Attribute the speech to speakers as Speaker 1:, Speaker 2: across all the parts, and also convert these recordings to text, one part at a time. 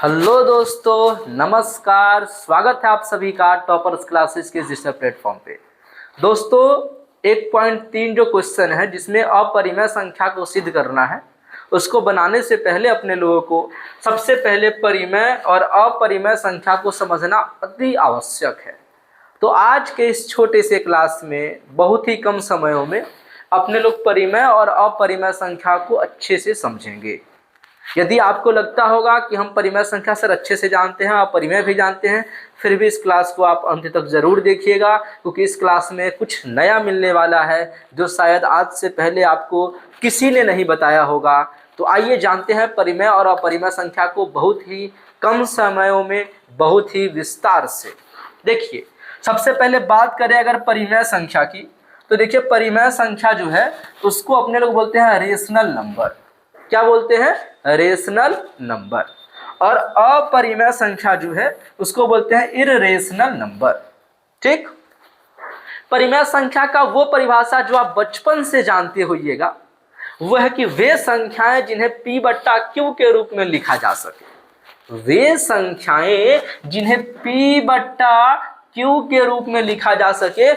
Speaker 1: Hello दोस्तों, नमस्कार। स्वागत है आप सभी का टॉपर्स क्लासेस के डिजिटल प्लेटफॉर्म पे। दोस्तों 1.3 जो क्वेश्चन है जिसमें अपरिमेय संख्या को सिद्ध करना है, उसको बनाने से पहले अपने लोगों को सबसे पहले परिमेय और अपरिमेय संख्या को समझना अति आवश्यक है। तो आज के इस छोटे से क्लास में बहुत ही कम समयों में अपने लोग परिमेय और अपरिमेय संख्या को अच्छे से समझेंगे। यदि आपको लगता होगा कि हम परिमेय संख्या सर अच्छे से जानते हैं, अपरिमेय भी जानते हैं, फिर भी इस क्लास को आप अंत तक जरूर देखिएगा, क्योंकि इस क्लास में कुछ नया मिलने वाला है जो शायद आज से पहले आपको किसी ने नहीं बताया होगा। तो आइए जानते हैं परिमेय और अपरिमेय संख्या को बहुत ही कम समयों में बहुत ही विस्तार से। देखिए, सबसे पहले बात करें अगर परिमेय संख्या की, तो देखिए परिमेय संख्या जो है उसको अपने लोग बोलते हैं रेशनल नंबर। क्या बोलते हैं? Rational number. और अपरिमेय संख्या जो है उसको बोलते हैं इररेशनल नंबर। ठीक। परिमेय संख्या का वो परिभाषा जो आप बचपन से जानते होइएगा वो है कि वे संख्याएं जिन्हें p बट्टा q के रूप में लिखा जा सके। वे संख्याएं जिन्हें p बट्टा q के रूप में लिखा जा सके,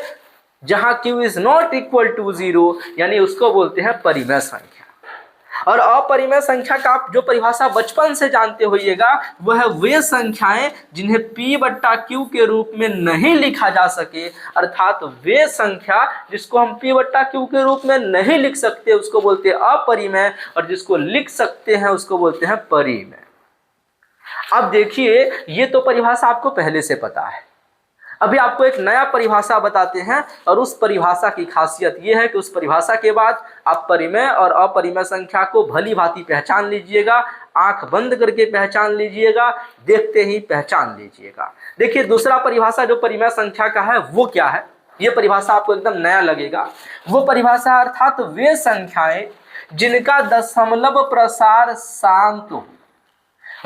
Speaker 1: जहां q is not equal to 0, यानी उसको बोलते हैं परिमेय संख्या। और अपरिमेय संख्या का आप जो परिभाषा बचपन से जानते होइएगा वह है वे संख्याएं जिन्हें p बट्टा q के रूप में नहीं लिखा जा सके, अर्थात वे संख्या जिसको हम p बट्टा q के रूप में नहीं लिख सकते उसको बोलते हैं अपरिमेय, और जिसको लिख सकते हैं उसको बोलते हैं परिमेय। अब देखिए, ये तो परिभाषा आपको पहले से पता है। अभी आपको एक नया परिभाषा बताते हैं, और उस परिभाषा की खासियत यह है कि उस परिभाषा के बाद आप परिमेय और अपरिमेय संख्या को भली भांति पहचान लीजिएगा, आंख बंद करके पहचान लीजिएगा, देखते ही पहचान लीजिएगा। देखिए, दूसरा परिभाषा जो परिमेय संख्या का है वो क्या है? ये परिभाषा आपको एकदम नया लगेगा। वो परिभाषा अर्थात वे संख्याएं जिनका दशमलव प्रसार शांत हो।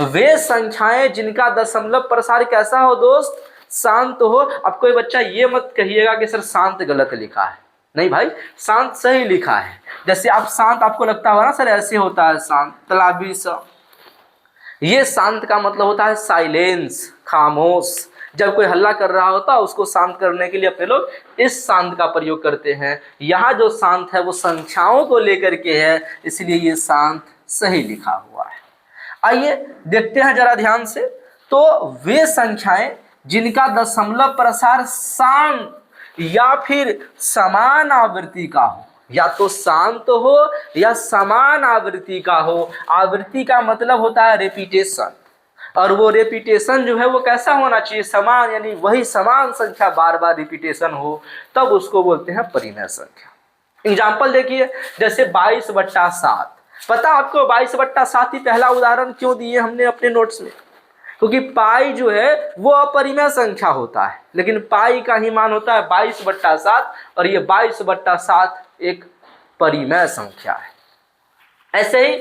Speaker 1: वे संख्याएं जिनका दशमलव प्रसार कैसा हो दोस्त? शांत हो। अब कोई बच्चा ये मत कहिएगा कि सर शांत गलत लिखा है। नहीं भाई, शांत सही लिखा है। जैसे आप शांत, आपको लगता होगा ना सर ऐसे होता है शांत, तलाबी सा। ये शांत का मतलब होता है साइलेंस, खामोश। जब कोई हल्ला कर रहा होता है उसको शांत करने के लिए अपने लोग इस शांत का प्रयोग करते हैं। यहाँ जो शांत है वो संख्याओं को लेकर के है, इसलिए ये शांत सही लिखा हुआ है। आइए देखते हैं जरा ध्यान से। तो वे संख्याएं जिनका दशमलव प्रसार शांत या फिर समान आवृत्ति का हो, या तो शांत हो या समान आवृत्ति का हो। आवृत्ति का मतलब होता है रेपिटेशन, और वो रेपिटेशन जो है वो कैसा होना चाहिए? समान, यानी वही समान संख्या बार बार रिपीटेशन हो, तब उसको बोलते हैं परिमेय संख्या। एग्जाम्पल देखिए, जैसे 22/7। पता आपको 22/7 ही पहला उदाहरण क्यों दिए हमने अपने नोट्स में? क्योंकि पाई जो है वो अपरिमेय संख्या होता है, लेकिन पाई का ही मान होता है 22/7, और ये 22/7 एक परिमेय संख्या है। ऐसे ही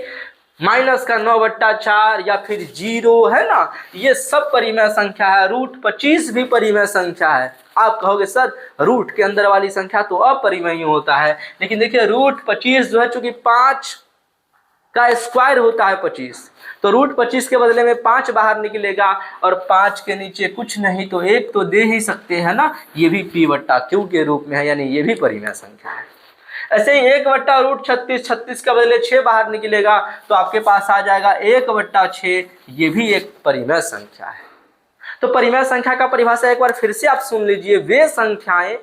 Speaker 1: -9/4 या फिर 0 है ना, ये सब परिमेय संख्या है। √25 भी परिमेय संख्या है। आप कहोगे सर रूट के अंदर वाली संख्या तो अपरिमेय होता है, लेकिन देखिए √25 जो है, चूंकि 5 का स्क्वायर होता है 25, तो √25 के बदले में 5 बाहर निकलेगा, और 5 के नीचे कुछ नहीं तो 1 तो दे ही सकते हैं ना, ये भी p बट्टा q के रूप में है, यानी ये भी परिमेय संख्या है। ऐसे ही 1/√36, 36 के बदले 6 बाहर निकलेगा तो आपके पास आ जाएगा 1/6, ये भी एक परिमेय संख्या है। तो परिमेय संख्या का परिभाषा एक बार फिर से आप सुन लीजिए। वे संख्याएं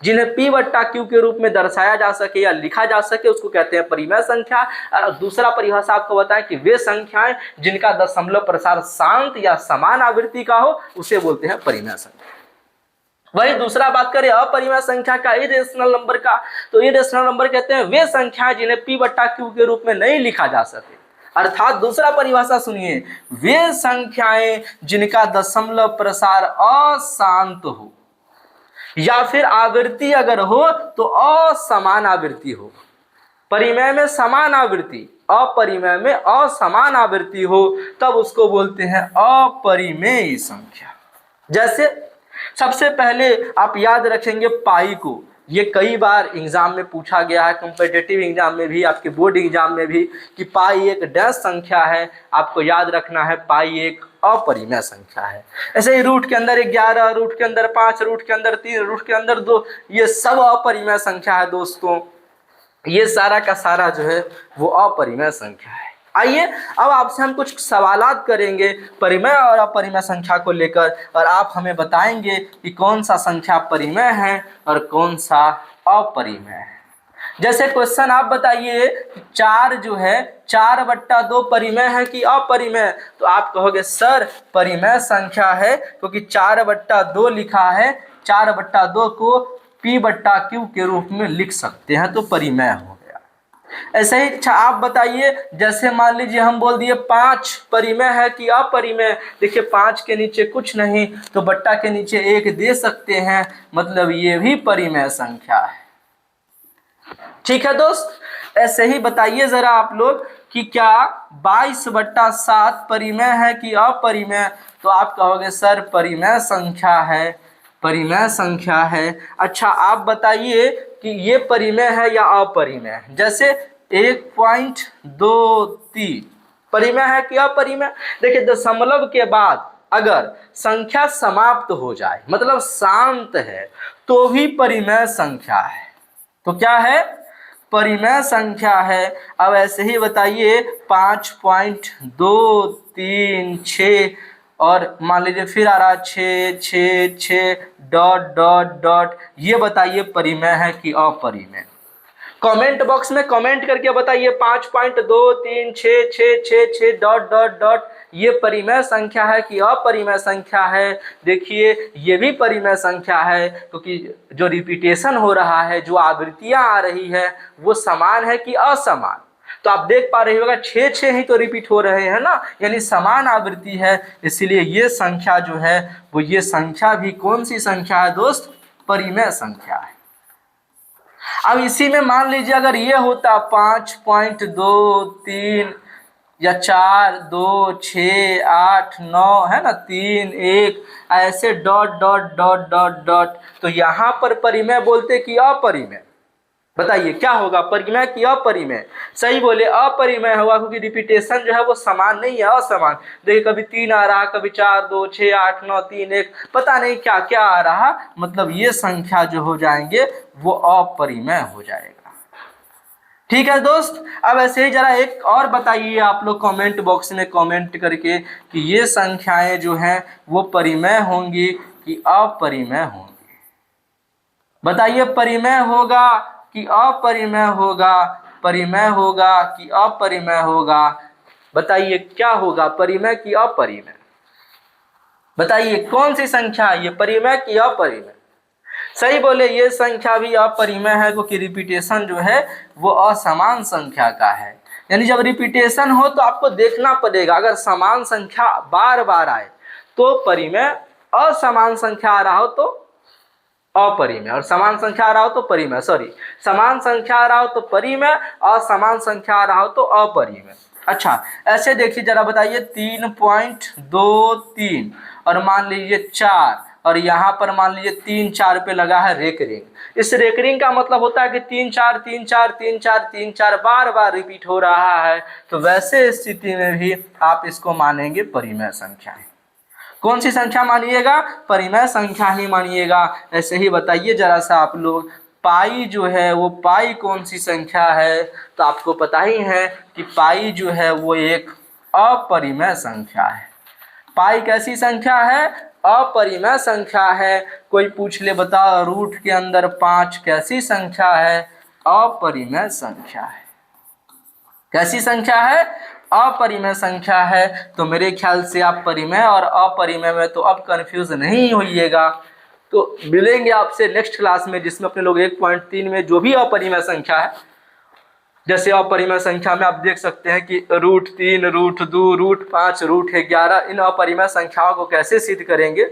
Speaker 1: जिन्हें p बट्टा q के रूप में दर्शाया जा सके या लिखा जा सके उसको कहते हैं परिमेय संख्या। और दूसरा परिभाषा आपको बताएं कि वे संख्याएं जिनका दशमलव प्रसार शांत या समान आवृत्ति का हो उसे बोलते हैं परिमेय संख्या। वही दूसरा बात करें अपरिमेय संख्या का, इरेशनल नंबर का, तो इरेशनल नंबर कहते हैं वे संख्याएं जिन्हें p बट्टा q के रूप में नहीं लिखा जा सके। अर्थात दूसरा परिभाषा सुनिए, वे संख्याएं जिनका दशमलव प्रसार अशांत हो, या फिर आवृत्ति अगर हो तो असमान आवृत्ति हो। परिमेय में समान आवृत्ति, अपरिमेय में असमान आवृत्ति हो, तब उसको बोलते हैं अपरिमेय संख्या। जैसे सबसे पहले आप याद रखेंगे पाई को, ये कई बार एग्जाम में पूछा गया है, कॉम्पिटिटिव एग्जाम में भी, आपके बोर्ड एग्जाम में भी, कि पाई एक डैश संख्या है, आपको याद रखना है पाई एक अपरिमेय संख्या है। ऐसे ही रूट के अंदर 11, रूट के अंदर 5, रूट के अंदर 3, रूट के अंदर 2, ये सब अपरिमेय संख्या है दोस्तों। ये सारा का सारा जो है वो अपरिमेय संख्या है। आइए अब आपसे हम कुछ सवालात करेंगे परिमेय और अपरिमेय संख्या को लेकर, और आप हमें बताएंगे कि कौन सा संख्या परिमेय है और कौन सा अपरिमेय है। जैसे क्वेश्चन आप बताइए, 4 जो है 4/2 परिमेय है कि अपरिमेय? तो आप कहोगे सर परिमेय संख्या है, क्योंकि 4/2 लिखा है, 4/2 को P/Q के रूप में लिख सकते हैं, तो परिमेय हो गया। ऐसे ही अच्छा आप बताइए, जैसे मान लीजिए हम बोल दिए 5 परिमेय है कि अपरिमेय? देखिए 5 के नीचे कुछ नहीं, तो बट्टा के नीचे 1 दे सकते हैं, मतलब ये भी परिमेय संख्या है। ठीक है दोस्त, ऐसे ही बताइए जरा आप लोग कि क्या 22/7 परिमेय है कि अपरिमेय? तो आप कहोगे सर परिमेय संख्या है, परिमेय संख्या है। अच्छा आप बताइए कि ये परिमेय है या अपरिमेय है? जैसे 1.23 परिमेय है कि अपरिमेय? देखिए दशमलव के बाद अगर संख्या समाप्त हो जाए, मतलब शांत है, तो भी परिमेय संख्या है। तो क्या है? परिमेय संख्या है। अब ऐसे ही बताइए 5.236 और मान लीजिए फिर आ रहा 6 डॉट डॉट डॉट, ये बताइए परिमेय है कि अपरिमेय? कमेंट बॉक्स में कमेंट करके बताइए 5.23666 डॉट डॉट डॉट, ये परिमेय संख्या है कि अपरिमेय संख्या है? देखिए ये भी परिमेय संख्या है, क्योंकि जो रिपीटेशन हो रहा है, जो आवृत्तियां आ रही है, वो समान है कि असमान? तो आप देख पा रहे होगा 6 ही तो रिपीट हो रहे हैं ना, यानी समान आवृत्ति है, इसलिए ये संख्या जो है वो, ये संख्या भी कौन सी संख्या है दोस्त? परिमेय संख्या है। अब इसी में मान लीजिए अगर ये होता 5.23 या 4, 2, 6, 8, 9 है ना, 3, 1, ऐसे dot dot dot dot dot, तो यहाँ पर परिमेय बोलते कि अपरिमेय? बताइए क्या होगा, परिमेय कि अपरिमेय? सही बोले अपरिमेय होगा, क्योंकि रिपीटेशन जो है वो समान नहीं है, असमान। देखिए कभी 3 आ रहा, कभी 4, 2, 6, 8, 9, 3, 1, पता नहीं क्या क्या आ रहा, मतलब ये संख्या जो हो जाएंगे वो अपरिमेय हो जाएगा। ठीक है दोस्त, अब ऐसे ही जरा एक और बताइए आप लोग कमेंट बॉक्स में कमेंट करके कि ये संख्याएं जो हैं वो परिमेय होंगी कि अपरिमेय होंगी? बताइए परिमेय होगा कि अपरिमेय होगा? परिमेय होगा कि अपरिमेय होगा? बताइए क्या होगा, परिमेय कि अपरिमेय? बताइए कौन सी संख्या है ये, परिमेय कि अपरिमेय? सही बोले, ये संख्या भी अपरिमेय है, क्योंकि रिपीटेशन जो है वो असमान संख्या का है। यानी जब रिपीटेशन हो तो आपको देखना पड़ेगा, अगर समान संख्या बार बार आए तो परिमेय, असमान संख्या आ रहा हो तो अपरिमेय, और समान संख्या आ रहा हो तो परिमेय, समान संख्या आ रहा हो तो परिमेय, असमान संख्या आ रहा हो तो अपरिमेय। अच्छा ऐसे देखिए जरा बताइए 3.23 और मान लीजिए 4, और यहाँ पर मान लीजिए 3, 4 पे लगा है रेकरिंग। इस रेकरिंग का मतलब होता है कि 3, 4, 3, 4, 3, 4, 3, 4 बार बार रिपीट हो रहा है, तो वैसे स्थिति में भी आप इसको मानेंगे परिमेय संख्या है। कौन सी संख्या मानिएगा? परिमेय संख्या ही मानिएगा। ऐसे ही बताइए जरा सा आप लोग, पाई जो है वो पाई कौन सी संख्या है? तो आपको पता ही है कि पाई जो है वो एक अपरिमेय संख्या है। पाई कैसी संख्या है? अपरिमेय संख्या है। कोई पूछ ले बता रूट के अंदर 5 कैसी संख्या है? अपरिमेय संख्या है। कैसी संख्या है? अपरिमेय संख्या है। तो मेरे ख्याल से आप परिमेय और अपरिमेय में तो अब कंफ्यूज नहीं होइएगा। तो मिलेंगे आपसे नेक्स्ट क्लास में, जिसमें अपने लोग 1.3 में जो भी अपरिमेय संख्या है, जैसे अपरिमेय संख्या में आप देख सकते हैं कि √3, √2, √5, √11, इन अपरिमेय संख्याओं को कैसे सिद्ध करेंगे,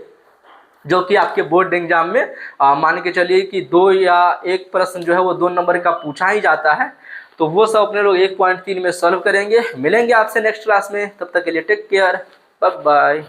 Speaker 1: जो कि आपके बोर्ड एग्जाम में मान के चलिए कि 2 या 1 प्रश्न जो है वो 2 नंबर का पूछा ही जाता है। तो वो सब अपने लोग 1.3 में सॉल्व करेंगे। मिलेंगे आपसे नेक्स्ट क्लास में, तब तक के लिए टेक केयर, बाय बाय।